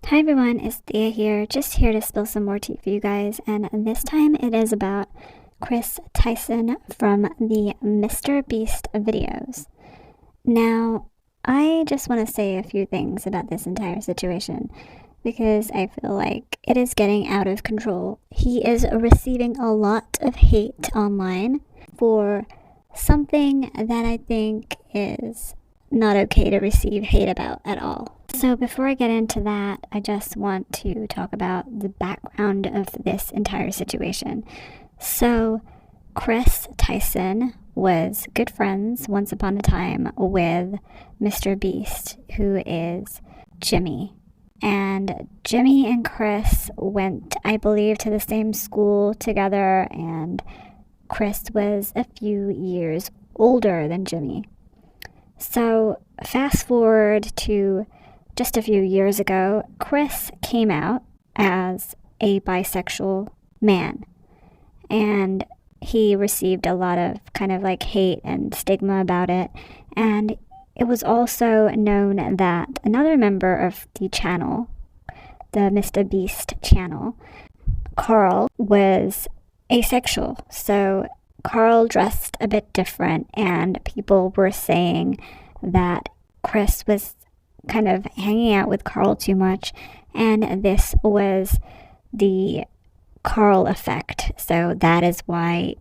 Hi everyone, it's Thea here, just here to spill some more tea for you guys, and this time it is about Chris Tyson from the Mrbeast videos. Now, I just want to say a few things about this entire situation, because I feel like it is getting out of control. He is receiving a lot of hate online for something that I think is not okay to receive hate about at all. So before I get into that, I just want to talk about the background of this entire situation. So Chris Tyson was good friends once upon a time with Mrbeast, who is Jimmy. And Jimmy and Chris went, I believe, to the same school together, and Chris was a few years older than Jimmy. So fast forward to just a few years ago, Chris came out as a bisexual man, and he received a lot of kind of like hate and stigma about it. And it was also known that another member of the channel, the Mrbeast channel, Carl, was asexual. So Carl dressed a bit different, and people were saying that Chris was kind of hanging out with Carl too much, and this was the Carl effect. So that is why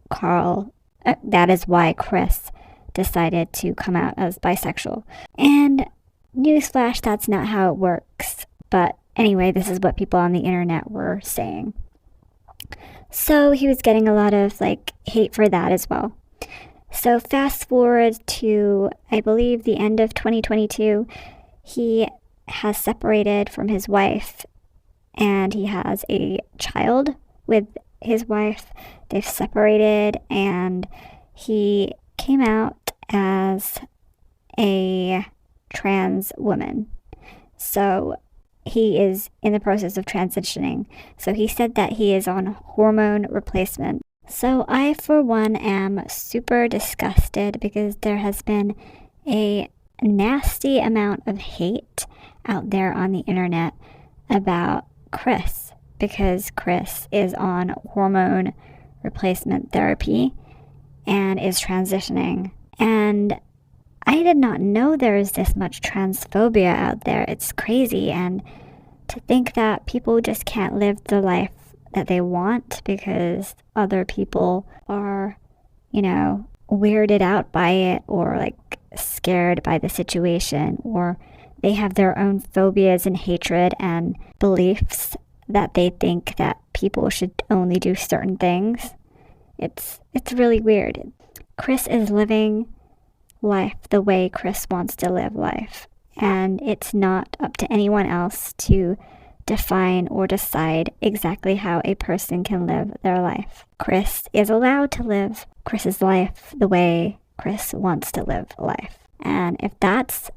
Chris decided to come out as bisexual. And newsflash, that's not how it works. But anyway, this is what people on the internet were saying. So he was getting a lot of hate for that as well. So fast forward to, I believe, the end of 2022, he has separated from his wife, and he has a child with his wife. They've separated, and he came out as a trans woman. So he is in the process of transitioning. So he said that he is on hormone replacement. So I, for one, am super disgusted because there has been a nasty amount of hate out there on the internet about Chris, because Chris is on hormone replacement therapy and is transitioning. And I did not know there is this much transphobia out there. It's crazy. And to think that people just can't live the life that they want because other people are, weirded out by it, or scared by the situation, or they have their own phobias and hatred and beliefs that they think that people should only do certain things. It's really weird. Chris is living life the way Chris wants to live life, and it's not up to anyone else to define or decide exactly how a person can live their life. Chris is allowed to live Chris's life the way Chris wants to live life. And if that's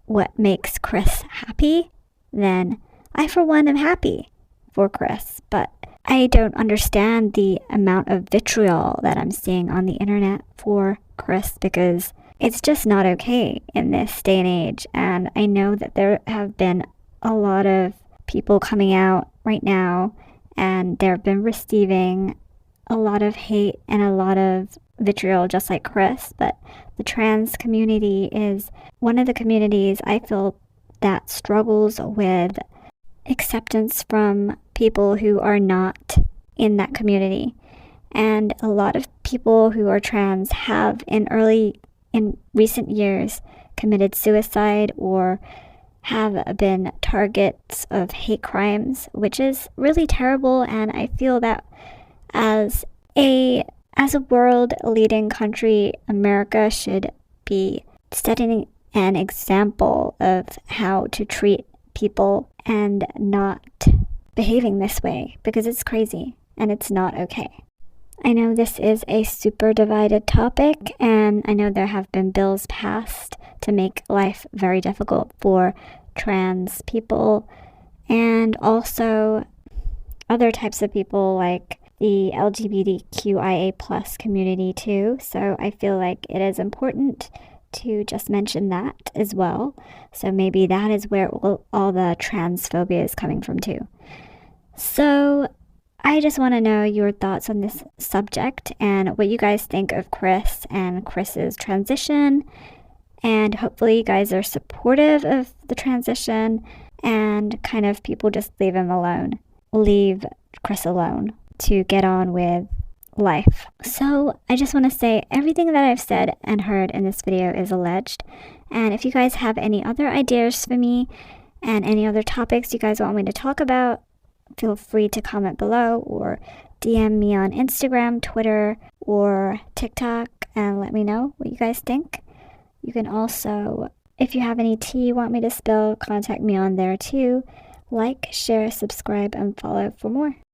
what makes Chris happy, then I, for one, am happy for Chris. But I don't understand the amount of vitriol that I'm seeing on the internet for Chris, because it's just not okay in this day and age. And I know that there have been a lot of people coming out right now, and they've been receiving a lot of hate and a lot of vitriol just like Chris. But the trans community is one of the communities I feel that struggles with acceptance from people who are not in that community. And a lot of people who are trans have in recent years committed suicide or have been targets of hate crimes, which is really terrible. And I feel that as a world leading country, America should be setting an example of how to treat people and not behaving this way, because it's crazy and it's not okay. I know this is a super divided topic, and I know there have been bills passed to make life very difficult for trans people, and also other types of people like the LGBTQIA+ community too. So I feel like it is important to just mention that as well. So maybe that is where all the transphobia is coming from too. So I just want to know your thoughts on this subject and what you guys think of Chris and Chris's transition. And hopefully you guys are supportive of the transition and kind of people just leave him alone. Leave Chris alone to get on with life. So I just want to say everything that I've said and heard in this video is alleged. And if you guys have any other ideas for me and any other topics you guys want me to talk about, feel free to comment below or DM me on Instagram, Twitter, or TikTok and let me know what you guys think. You can also, if you have any tea you want me to spill, contact me on there too. Like, share, subscribe, and follow for more.